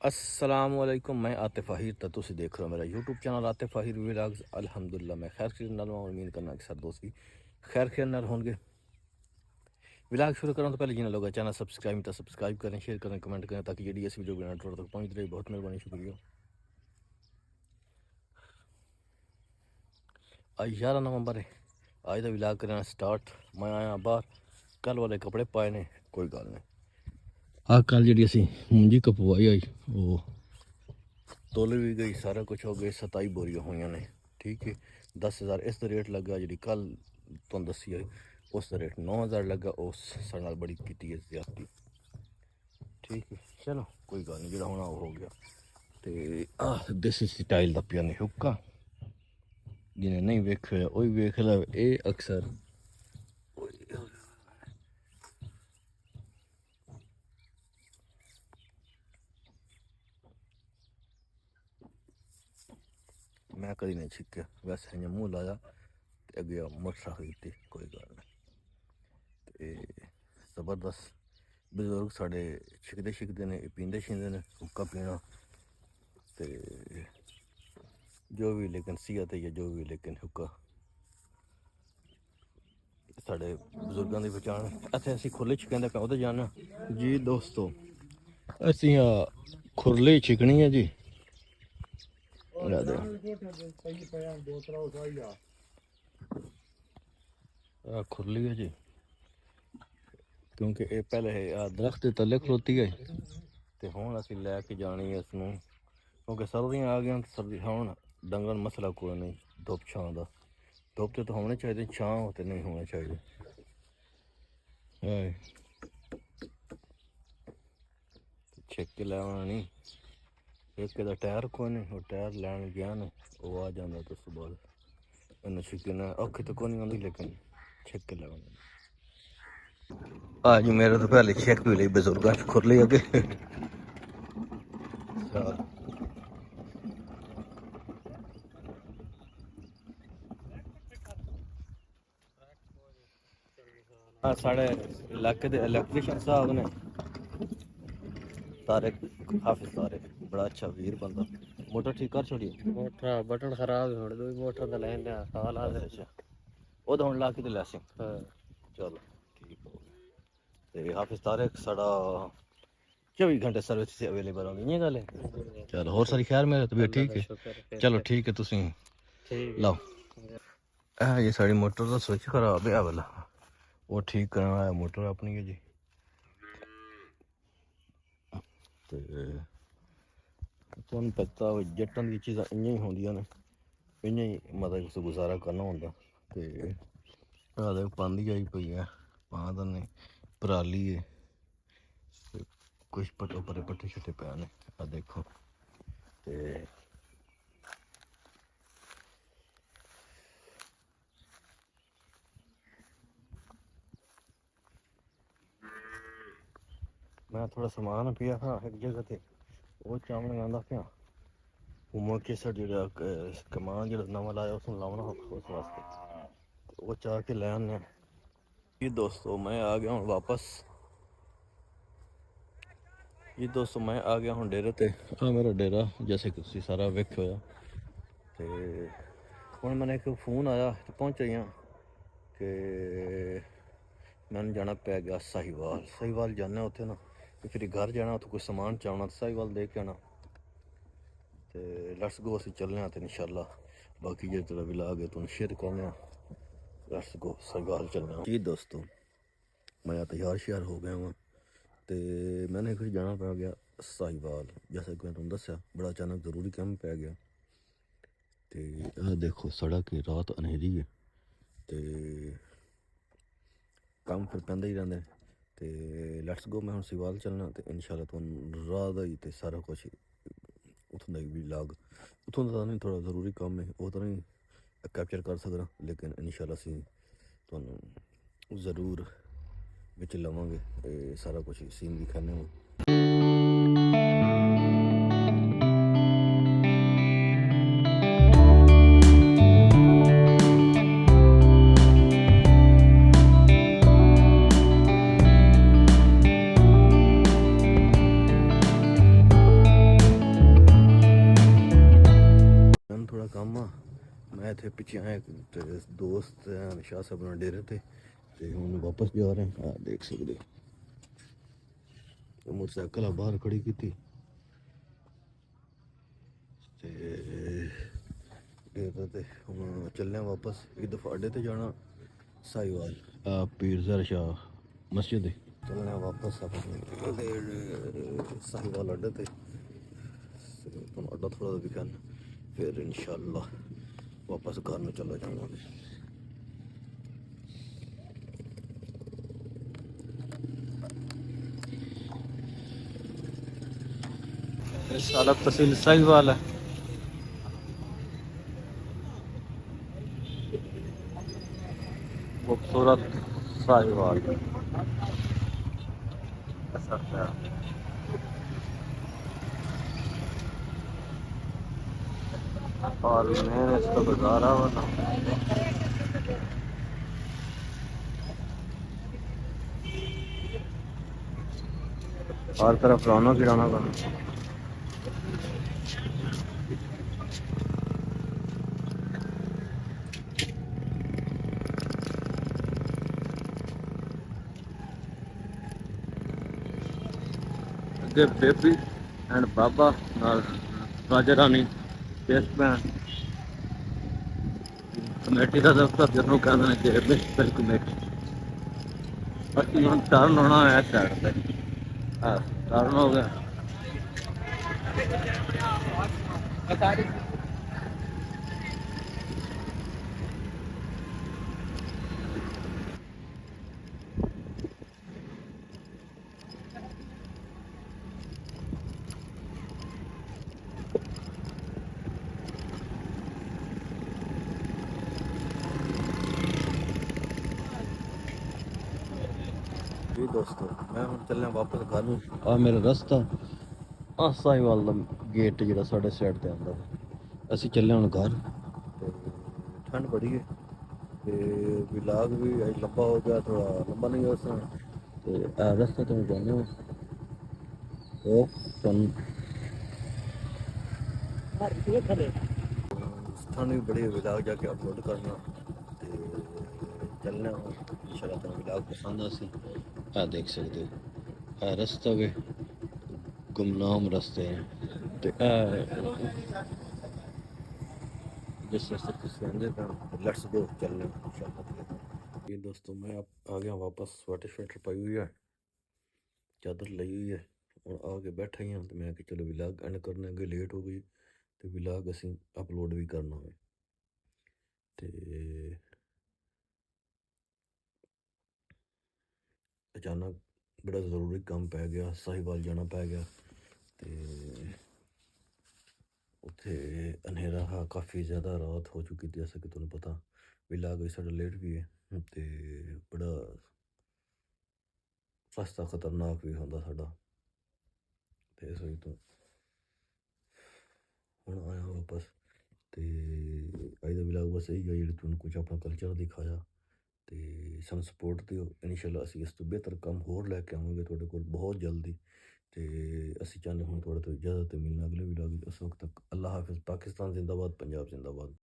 अस्सलामुअलैकुम। मैं आतिफ आहिर तो तुम देख रहे हो मेरा YouTube channel Atif Ahir vlogs. अल्हम्दुलिल्लाह मैं खैर खैर नाल उम्मीद करना कि सारे दोस्त भी खैर खैर नाल होंगे। व्लॉग शुरू करने तो पहले जिन्हें लोग चैनल सब्सक्राइब करें, शेयर करें, कमेंट करें ताकि जी इस वीडियो बनाना थोड़ा तक पहुँच रही। बहुत मेहरबानी, शुक्रिया। आज 11 नवंबर है। आज का व्लॉग करना स्टार्ट। मैं आया बाहर, कल वाले कपड़े पाए ने, कोई गल नहीं। आ कल जी असी मुंजी कपवाई आई वो तोल भी गई, सारा कुछ हो गया। 27 बोरियां हुई ने, ठीक है। 10,000 इस रेट लगा, जी कल तुम दसी है उस रेट 9,000 लगा। उस साढ़े बड़ी की है ज्यादती, ठीक है। चलो कोई गल नहीं, जो होना वो हो गया। तो देसी स्टाइल का पिया ने हुक्का, जिन्हें नहीं वेखिया वही वेख ला। ये अक्सर मैं कभी नहीं छिक्या, वैसे इं मूँह लाया तो अगे मोटर खरीदी, कोई गल नहीं। जबरदस्त बजुर्ग साढ़े छिकते ने, पींदे शींदे ने हुक्का पीना तो जो भी, लेकिन सेहत है जो भी, लेकिन हुक्का साढ़े बजुर्गों की पहचान। इतने असी खुले छिकने पे उधर जाना जी दोस्तों। असी खुरली छिकनी है जी। खुरली है जी, क्योंकि ये पहले दरख्त के तले खलोती है तो हुण असी लैके जानी है इसनूं, क्योंकि सर्दियाँ आ गई। सर्दी हुण डंगर मसला कोई नहीं, धुप छां का। धुप तो होने चाहिए, छां तो नहीं होने चाहिए। छिक के लै आना नहीं, एक टायर कोई नहीं, वो टायर लैन गया ने, वो आ जाता तो सुबह इन छिके ने औखी तो कोई नहीं आती, लेकिन छिक के लै आना। आज मेरे तो पहले छिक भी ली, बजुर्गों च खुरली अगे। साढ़े इलाके के इलैक्ट्रीशियन साहब ने सारे, हाफिज सारे, बड़ा अच्छा वीर बंदा। मोटर ठीक कर छोड़ी, मोटर बटन खराब है, दो मोटर दा लेने साल आ। अच्छा वो तो हुण ला के लैसी। चलो ठीक हो गया। ते हाफिज तारिक साढ़ा 24 घंटे सर्विस से अवेलेबल होगी, ये गल है। चलो होर सारी खैर मेरे तबीयत ठीक है। चलो ठीक है, तुसी लाओ। ये साड़ी मोटर का स्विच खराब है वाला, वो ठीक करना है। मोटर अपनी है जी। तुहानू पता जट्टां दी चीज़ां इ'यां ही होंदियां ने, इ'यां ही मतलब उस गुजारा करना होंदा। ते पांदी आई पई है, पा दे पराली है, कुछ पट्टे परे पट्टे छट्टे पे ने, आ देखो। ते मैं थोड़ा सामान पिया था एक जगह ते, वो चावल लगांदा पिया। उमर के सर जो कमान जो नवा लाया उसमें लावना उस वास्ते, वो चाह के ले आने। ये दोस्तों मैं आ गया हूँ वापस। ये दोस्तों मैं आ गया हूँ डेरे ते। हाँ मेरा डेरा जैसे कि तुसी सारा वेख होया। ते हुण मैंने एक फोन आया तो पहुँच रही हाँ कि मैंने जाना पै गया साहिवाल। साहिवाल जाना उत्थे ना, फिर घर जाना, उत्थे कुछ समान चाहना, साहिवाल दे के आना। तो लेट्स गो, असी चलने तो इंशाल्लाह बाकी जो तेरा व्लॉग है तुम शेयर करने। लेट्स गो, साहिवाल चलने जी दोस्तों। मैं तैयार श्यार हो गया वहाँ, तो मैंने फिर जाना पै गया साहिवाल। जैसा कि मैं तुम दसिया, बड़ा अचानक जरूरी काम पै गया। तो देखो सड़क है, रात अनेरी है, तो काम फिर पैंदे ही रहंदे। तो लेट्स गो, मैं हुण साहिवाल चलना, तो इंशाल्लाह तुहानू राह दा ही ते सारा कुछ उत्थों का भी व्लॉग, उत्थों का नहीं थोड़ा जरूरी काम है, वो तो नहीं कैप्चर कर सकदा, लेकिन इंशाल्लाह असीं तुहानू जरूर बिच लवांगे, सारा कुछ सीन दिखाने। ਇੱਥੇ ਪਿੱਛੇ ਆਇਆ ਤੇ ਦੋਸਤ ਸ਼ਾਹ ਸਾਹਿਬ ਨਾਲ ਡੇਰੇ ਤੇ ਹੁਣ ਵਾਪਸ ਜਾ ਰਹੇ ਹਾਂ। ਆਹ ਦੇਖ ਸਕਦੇ ਹੋ ਮੋਟਰਸਾਈਕਲ ਆ ਬਾਹਰ ਖੜੀ ਕੀਤੀ ਤੇ ਡੇਰੇ ਤੇ ਹੁਣ ਚੱਲੇ ਹਾਂ ਵਾਪਸ। ਇੱਕ ਦਫਾ ਅੱਡੇ ਤੇ ਜਾਣਾ ਸਾਈਵਾਲ ਪੀਰਜ਼ਾ ਸ਼ਾਹ ਮਸਜਿਦ ਚੱਲਣੇ ਹਾਂ ਵਾਪਸ ਆਪਣੇ ਸਾਹੀਵਾਲ ਅੱਡੇ ਤੇ ਤੁਹਾਨੂੰ ਅੱਡਾ ਥੋੜਾ ਦਿਖਾਣ ਫਿਰ ਇਨਸ਼ਾਅੱਲਾ ਵਾਪਸ ਘਰ ਨੂੰ ਚਲਾ ਜਾਵਾਂਗੇ। साला तहसील साहिवाल है। खूबसूरत साहिवाल ऐसा है। और मैंने इसको गुजारा वाला हर तरफ रौनक ही रौनक है। ਅੱਗੇ ਬੇਬੀ ਐਂਡ ਬਾਬਾ ਨਾਲ ਰਾਜਾ ਰਾਣੀ ਬੈਸਟ ਬੈਂਡ ਕਮੇਟੀ ਦਾ ਦਫ਼ਤਰ ਜਿਹਨੂੰ ਕਹਿੰਦੇ ਨੇ ਕਿ ਬਿਸਪਲ ਕਮੇਟੀ। ਅਸੀਂ ਹੁਣ ਟਰਨ ਹੋਣਾ ਹੈ ਸਾਈਡ ਤੇ। ਹਾਂ ਟਰਨ ਹੋ ਗਿਆ। ਜੀ ਦੋਸਤੋ ਮੈਂ ਹੁਣ ਚੱਲਿਆ ਵਾਪਸ ਘਰ ਨੂੰ। ਆ ਮੇਰਾ ਰਸਤਾ ਆ ਸਾਹੀਵਾਲ ਦਾ ਗੇਟ ਜਿਹੜਾ ਸਾਡੇ ਸਾਈਡ ਤੇ ਆਉਂਦਾ। ਅਸੀਂ ਚੱਲੇ ਹੁਣ ਘਰ ਤੇ ਠੰਡ ਬੜੀ ਹੈ ਤੇ ਵਲੌਗ ਵੀ ਅੱਜ ਲੰਬਾ ਹੋ ਗਿਆ ਥੋੜਾ ਲੰਬਾ ਨਹੀਂ ਹੋ ਸਕਦਾ ਤੇ ਇਹ ਰਸਤੇ ਤੋਂ ਜਾਂਦੇ ਹਾਂ ਉਹ ਸਾਨੂੰ ਠੰਡ ਵੀ ਬੜੀ ਵਲੌਗ ਜਾ ਕੇ ਅਪਲੋਡ ਕਰਨਾ ਤੇ ਚੱਲਣਾ ਹੁਣ ਇੰਸ਼ਾਅੱਲਾ ਤੁਹਾਨੂੰ ਵਲੌਗ ਪਸੰਦ ਆਸੀ। ਆ ਦੇਖ ਸਕਦੇ ਹੋ ਇਹ ਰਸਤਾ ਵੀ ਗੁਮਨਾਮ ਰਸਤੇ ਹੈ ਤੇ जिस रास्ते से आंदे पे लेट्स गो चलने इंशाल्लाह। ये दोस्तों मैं आ गया वापस। स्वेटर शवेटर पाई हुई है चादर ली हुई है और आके बैठा ही हाँ तो मैं कि चलो व्लॉग एंड करने अगे लेट हो गई तो व्लॉग असी अपलोड भी करना है तो अचानक बड़ा ज़रूरी काम पै गया साहिवाल जाना पै गया तो उत्थे अंधेरा हा काफ़ी ज़्यादा रात हो चुकी थी जैसा कि तुम्हें पता व्लॉग भी साढ़ा लेट भी है तो बड़ा रास्ता खतरनाक भी होंदा साढ़ा तो इस वजह तो हुण आया वापस तो अज का व्लॉग बस यही है जी तुहानूं कुछ अपना कल्चर दिखाया तो सानूं सपोर्ट दिओ इंशाअल्लाह असीं इस तो बेहतर काम होर लैके आवांगे तुहाडे कोल बहुत जल्दी तो असीं चाहते हुण तुहाडे तो इजाज़त मिलना अगले व्लॉग उस वक्त तक अल्लाह हाफिज़। पाकिस्तान जिंदाबाद पंजाब जिंदाबाद।